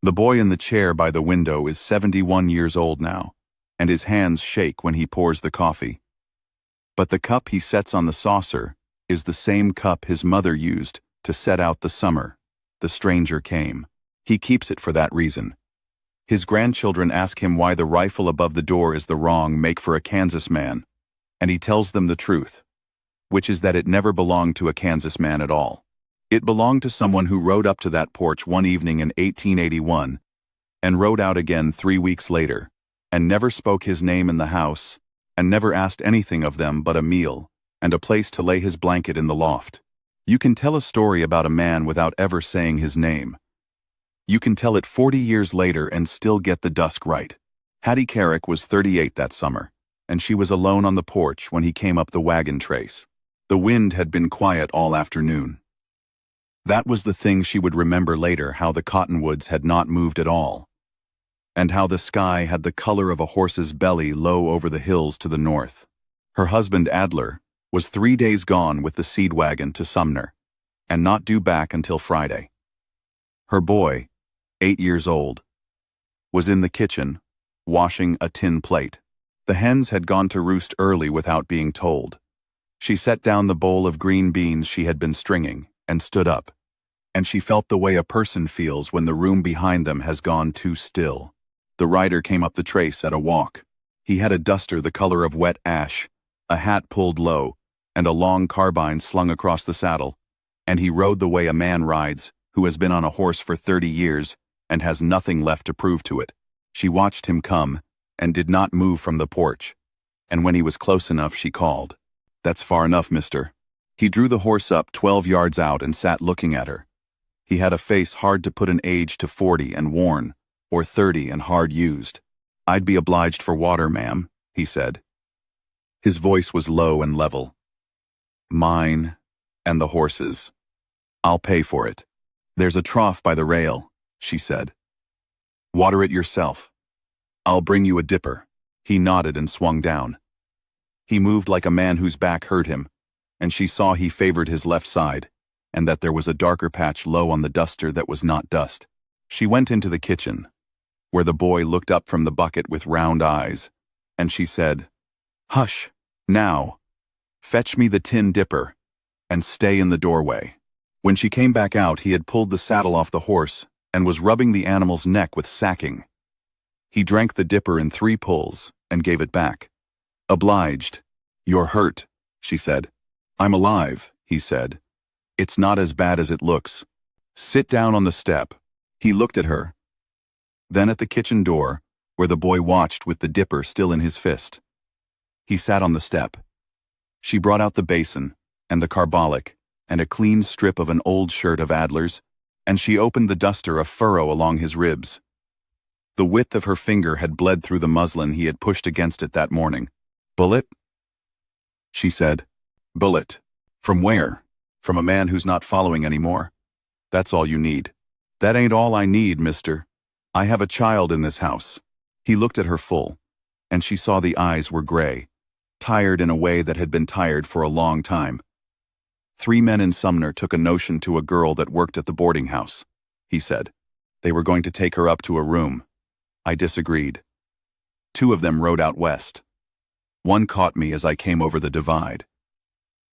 The boy in the chair by the window is 71 years old now, and his hands shake when he pours the coffee. But the cup he sets on the saucer is the same cup his mother used to set out the summer the stranger came. He keeps it for that reason. His grandchildren ask him why the rifle above the door is the wrong make for a Kansas man, and he tells them the truth, which is that it never belonged to a Kansas man at all. It belonged to someone who rode up to that porch one evening in 1881 and rode out again 3 weeks later, and never spoke his name in the house, and never asked anything of them but a meal and a place to lay his blanket in the loft. You can tell a story about a man without ever saying his name. You can tell it 40 years later and still get the Dusk right. Hattie Carrick was 38 that summer, and she was alone on the porch when he came up the wagon trace. The wind had been quiet all afternoon. That was the thing she would remember later, how the cottonwoods had not moved at all, and how the sky had the color of a horse's belly low over the hills to the north. Her husband Adler was 3 days gone with the seed wagon to Sumner, and not due back until Friday. Her boy, 8 years old, was in the kitchen, washing a tin plate. The hens had gone to roost early without being told. She set down the bowl of green beans she had been stringing, and stood up, and she felt the way a person feels when the room behind them has gone too still. The rider came up the trace at a walk. He had a duster the color of wet ash, a hat pulled low, and a long carbine slung across the saddle, and he rode the way a man rides who has been on a horse for 30 years and has nothing left to prove to it. She watched him come, and did not move from the porch, and when he was close enough she called, "That's far enough, mister." He drew the horse up 12 yards out and sat looking at her. He had a face hard to put an age to 40 and worn, or 30 and hard used. "I'd be obliged for water, ma'am," he said. His voice was low and level. "Mine and the horse's. I'll pay for it. There's a trough by the rail," she said. "Water it yourself. I'll bring you a dipper." He nodded and swung down. He moved like a man whose back hurt him, and she saw he favored his left side, and that there was a darker patch low on the duster that was not dust. She went into the kitchen, where the boy looked up from the bucket with round eyes, and she said, "Hush, now. Fetch me the tin dipper, and stay in the doorway." When she came back out, he had pulled the saddle off the horse and was rubbing the animal's neck with sacking. He drank the dipper in 3 pulls and gave it back. "Obliged. You're hurt," she said. "I'm alive," he said. "It's not as bad as it looks. Sit down on the step." He looked at her, then at the kitchen door, where the boy watched with the dipper still in his fist. He sat on the step. She brought out the basin, and the carbolic, and a clean strip of an old shirt of Adler's, and she opened the duster a furrow along his ribs. The width of her finger had bled through the muslin he had pushed against it that morning. "Bullet?" she said. "Bullet. From where? From a man who's not following anymore. That's all you need." "That ain't all I need, mister. I have a child in this house." He looked at her full, and she saw the eyes were gray, tired in a way that had been tired for a long time. 3 men in Sumner took a notion to a girl that worked at the boarding house, he said. They were going to take her up to a room. I disagreed. 2 of them rode out west. One caught me as I came over the divide.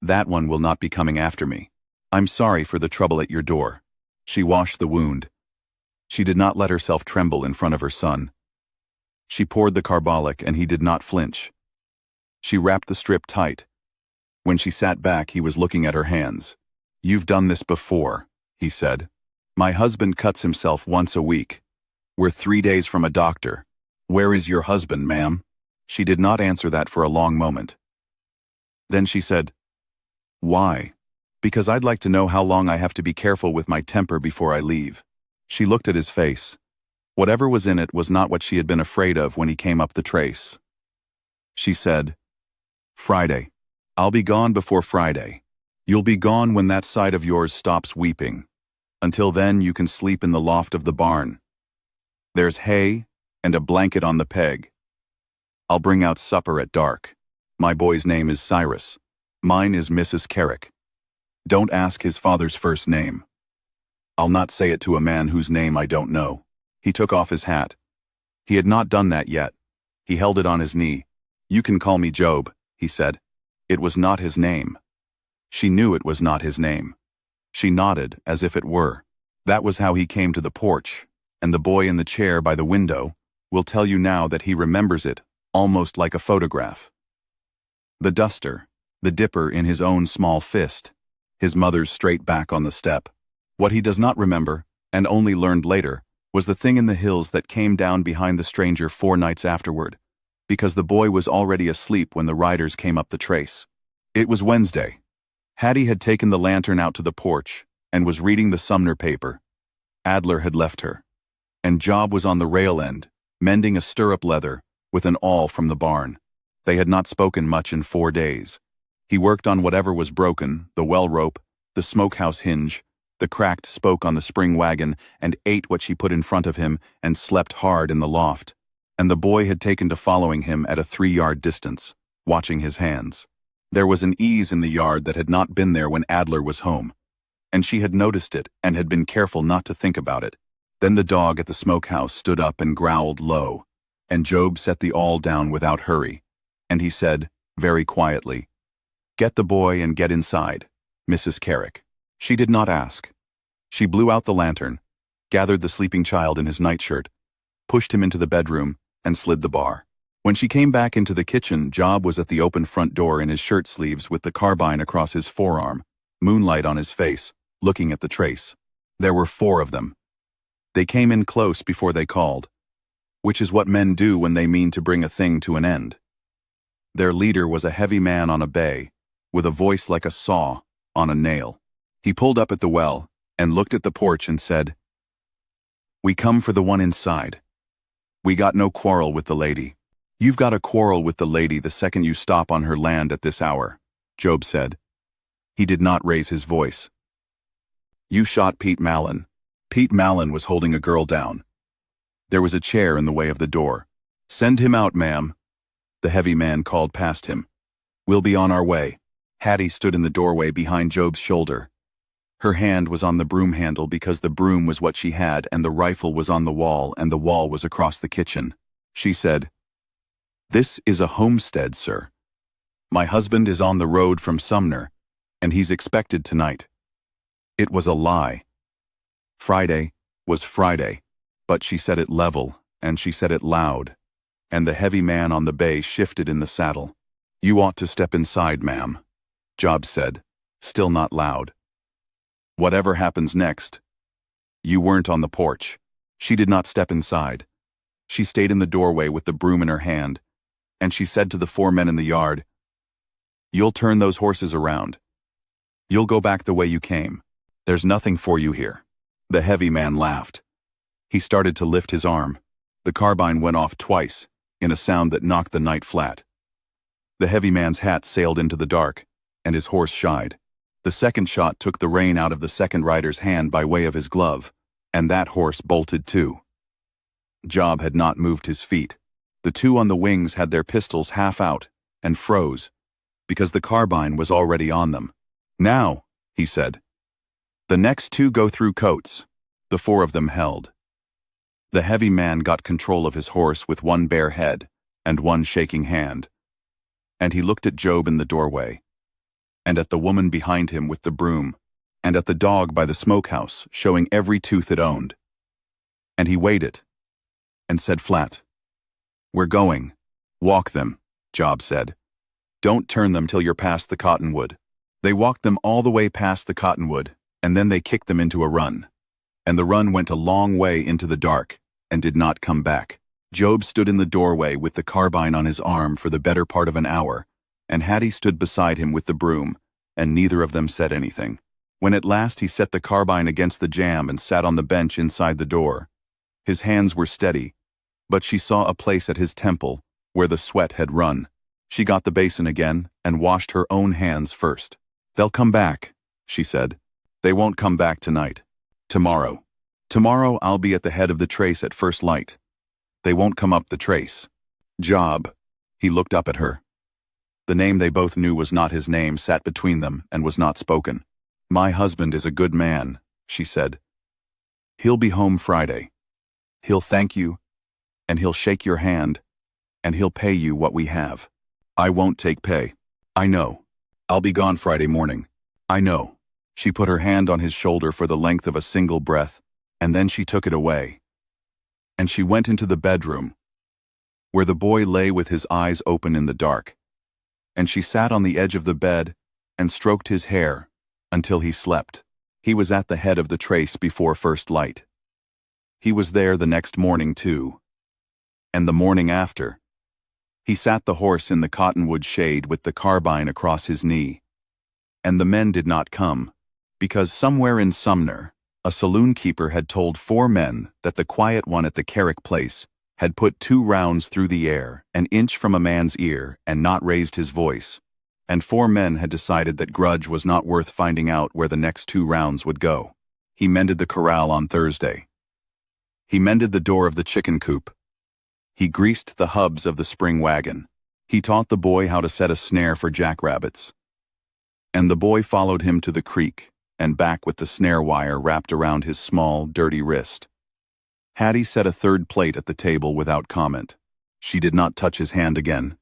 That one will not be coming after me. I'm sorry for the trouble at your door. She washed the wound. She did not let herself tremble in front of her son. She poured the carbolic, and he did not flinch. She wrapped the strip tight. When she sat back, he was looking at her hands. "You've done this before," he said. "My husband cuts himself once a week. We're 3 days from a doctor. Where is your husband, ma'am?" She did not answer that for a long moment. Then she said, "Why?" "Because I'd like to know how long I have to be careful with my temper before I leave." She looked at his face. Whatever was in it was not what she had been afraid of when he came up the trace. She said, "Friday. I'll be gone before Friday. You'll be gone when that side of yours stops weeping. Until then, you can sleep in the loft of the barn. There's hay and a blanket on the peg. I'll bring out supper at dark. My boy's name is Cyrus. Mine is Mrs. Carrick. Don't ask his father's first name. I'll not say it to a man whose name I don't know." He took off his hat. He had not done that yet. He held it on his knee. "You can call me Job," he said. It was not his name. She knew it was not his name. She nodded as if it were. That was how he came to the porch, and the boy in the chair by the window will tell you now that he remembers it, almost like a photograph. The duster, the dipper in his own small fist, his mother's straight back on the step. What he does not remember, and only learned later, was the thing in the hills that came down behind the stranger 4 nights afterward, because the boy was already asleep when the riders came up the trace. It was Wednesday. Hattie had taken the lantern out to the porch and was reading the Sumner paper. Adler had left her, and Job was on the rail end, mending a stirrup leather with an awl from the barn. They had not spoken much in 4 days. He worked on whatever was broken, the well rope, the smokehouse hinge, the cracked spoke on the spring wagon, and ate what she put in front of him and slept hard in the loft. And the boy had taken to following him at a 3-yard distance, watching his hands. There was an ease in the yard that had not been there when Adler was home, and she had noticed it and had been careful not to think about it. Then the dog at the smokehouse stood up and growled low, and Job set the awl down without hurry, and he said, very quietly, "Get the boy and get inside, Mrs. Carrick." She did not ask. She blew out the lantern, gathered the sleeping child in his nightshirt, pushed him into the bedroom, and slid the bar. When she came back into the kitchen, Job was at the open front door in his shirt sleeves with the carbine across his forearm, moonlight on his face, looking at the trace. There were 4 of them. They came in close before they called, which is what men do when they mean to bring a thing to an end. Their leader was a heavy man on a bay, with a voice like a saw on a nail. He pulled up at the well and looked at the porch and said, "We come for the one inside. We got no quarrel with the lady." "You've got a quarrel with the lady the second you stop on her land at this hour," Job said. He did not raise his voice. "You shot Pete Mallon." Pete Mallon was holding a girl down. There was a chair in the way of the door. "Send him out, ma'am," the heavy man called past him. "We'll be on our way." Hattie stood in the doorway behind Job's shoulder. Her hand was on the broom handle because the broom was what she had and the rifle was on the wall and the wall was across the kitchen. She said, "This is a homestead, sir. My husband is on the road from Sumner, and he's expected tonight." It was a lie. Friday was Friday, but she said it level, and she said it loud, and the heavy man on the bay shifted in the saddle. "You ought to step inside, ma'am," Job said, still not loud. "Whatever happens next, you weren't on the porch." She did not step inside. She stayed in the doorway with the broom in her hand, and she said to the 4 men in the yard, "You'll turn those horses around. You'll go back the way you came. There's nothing for you here." The heavy man laughed. He started to lift his arm. The carbine went off twice, in a sound that knocked the night flat. The heavy man's hat sailed into the dark, and his horse shied. The second shot took the rein out of the second rider's hand by way of his glove, and that horse bolted too. Job had not moved his feet. The 2 on the wings had their pistols half out and froze, because the carbine was already on them. "Now," he said. "The next 2 go through coats." The 4 of them held. The heavy man got control of his horse with one bare head and one shaking hand, and he looked at Job in the doorway, and at the woman behind him with the broom, and at the dog by the smokehouse showing every tooth it owned. And he weighed it, and said flat, "We're going. Walk them," Job said. "Don't turn them till you're past the cottonwood." They walked them all the way past the cottonwood, and then they kicked them into a run. And the run went a long way into the dark, and did not come back. Job stood in the doorway with the carbine on his arm for the better part of an hour, and Hattie stood beside him with the broom, and neither of them said anything. When at last he set the carbine against the jamb and sat on the bench inside the door, his hands were steady, but she saw a place at his temple where the sweat had run. She got the basin again and washed her own hands first. "They'll come back," she said. "They won't come back tonight. Tomorrow. Tomorrow I'll be at the head of the trace at first light. They won't come up the trace." "Job," he looked up at her. The name they both knew was not his name sat between them and was not spoken. "My husband is a good man," she said. "He'll be home Friday. He'll thank you, and he'll shake your hand, and he'll pay you what we have. I won't take pay. I know. I'll be gone Friday morning. I know. She put her hand on his shoulder for the length of a single breath, and then she took it away. And she went into the bedroom, where the boy lay with his eyes open in the dark. And she sat on the edge of the bed and stroked his hair until he slept. He was at the head of the trace before first light. He was there the next morning too. And the morning after. He sat the horse in the cottonwood shade with the carbine across his knee. And the men did not come, because somewhere in Sumner, a saloon keeper had told 4 men that the quiet one at the Carrick place had put 2 rounds through the air, an inch from a man's ear, and not raised his voice. And 4 men had decided that grudge was not worth finding out where the next 2 rounds would go. He mended the corral on Thursday. He mended the door of the chicken coop. He greased the hubs of the spring wagon. He taught the boy how to set a snare for jackrabbits. And the boy followed him to the creek and back with the snare wire wrapped around his small, dirty wrist. Hattie set a 3rd plate at the table without comment. She did not touch his hand again.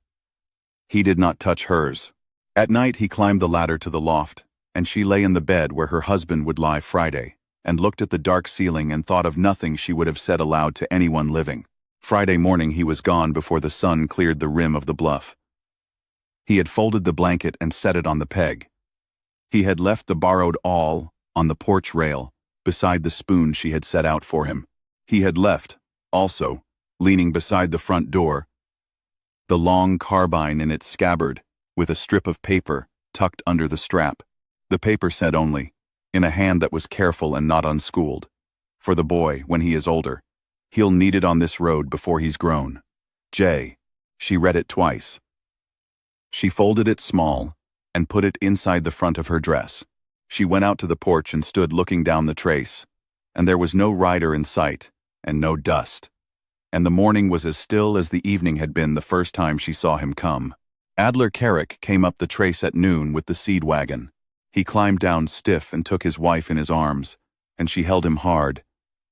He did not touch hers. At night he climbed the ladder to the loft, and she lay in the bed where her husband would lie Friday, and looked at the dark ceiling and thought of nothing she would have said aloud to anyone living. Friday morning he was gone before the sun cleared the rim of the bluff. He had folded the blanket and set it on the peg. He had left the borrowed awl on the porch rail, beside the spoon she had set out for him. He had left, also, leaning beside the front door, the long carbine in its scabbard, with a strip of paper tucked under the strap. The paper said only, in a hand that was careful and not unschooled, "For the boy, when he is older. He'll need it on this road before he's grown. J." She read it twice. She folded it small and put it inside the front of her dress. She went out to the porch and stood looking down the trace, and there was no rider in sight and no dust. And the morning was as still as the evening had been the first time she saw him come. Adler Carrick came up the trace at noon with the seed wagon. He climbed down stiff and took his wife in his arms, and she held him hard,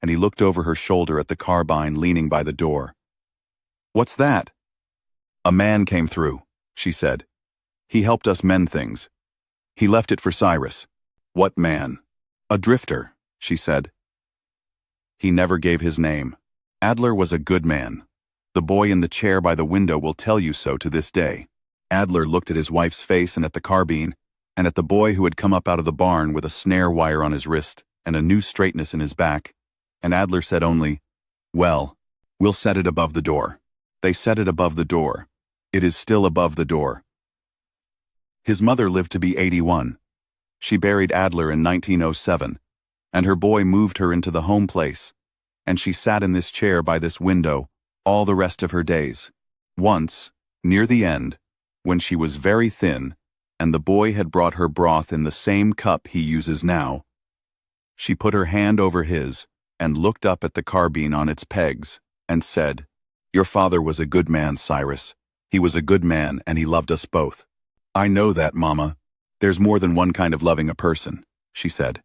and he looked over her shoulder at the carbine leaning by the door. "What's that?" "A man came through," she said. "He helped us mend things. He left it for Cyrus." "What man?" "A drifter," she said. He never gave his name. Adler was a good man. The boy in the chair by the window will tell you so to this day. Adler looked at his wife's face and at the carbine, and at the boy who had come up out of the barn with a snare wire on his wrist and a new straightness in his back, and Adler said only, "Well, we'll set it above the door." They set it above the door. It is still above the door. His mother lived to be 81. She buried Adler in 1907, and her boy moved her into the home place, and she sat in this chair by this window all the rest of her days. Once, near the end, when she was very thin, and the boy had brought her broth in the same cup he uses now, she put her hand over his and looked up at the carbine on its pegs and said, "Your father was a good man, Cyrus. He was a good man and he loved us both." "I know that, Mama. There's more than one kind of loving a person," she said.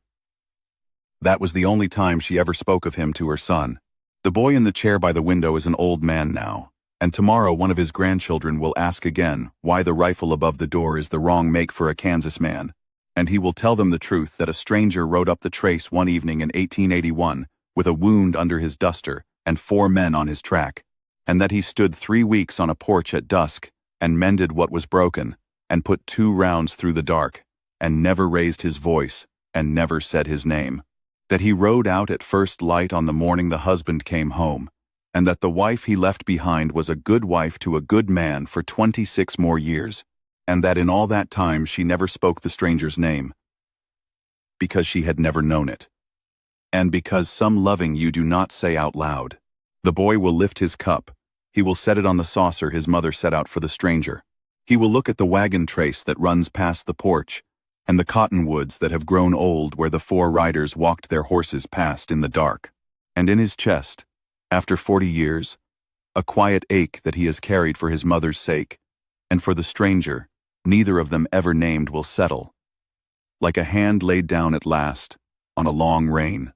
That was the only time she ever spoke of him to her son. The boy in the chair by the window is an old man now, and tomorrow one of his grandchildren will ask again why the rifle above the door is the wrong make for a Kansas man, and he will tell them the truth that a stranger rode up the trace one evening in 1881 with a wound under his duster and 4 men on his track, and that he stood 3 weeks on a porch at dusk and mended what was broken, and put 2 rounds through the dark, and never raised his voice, and never said his name. That he rode out at first light on the morning the husband came home, and that the wife he left behind was a good wife to a good man for 26 more years, and that in all that time she never spoke the stranger's name, because she had never known it. And because some loving you do not say out loud. The boy will lift his cup. He will set it on the saucer his mother set out for the stranger. He will look at the wagon trace that runs past the porch, and the cottonwoods that have grown old where the 4 riders walked their horses past in the dark. And in his chest, after 40 years, a quiet ache that he has carried for his mother's sake, and for the stranger, neither of them ever named, will settle, like a hand laid down at last, on a long rain.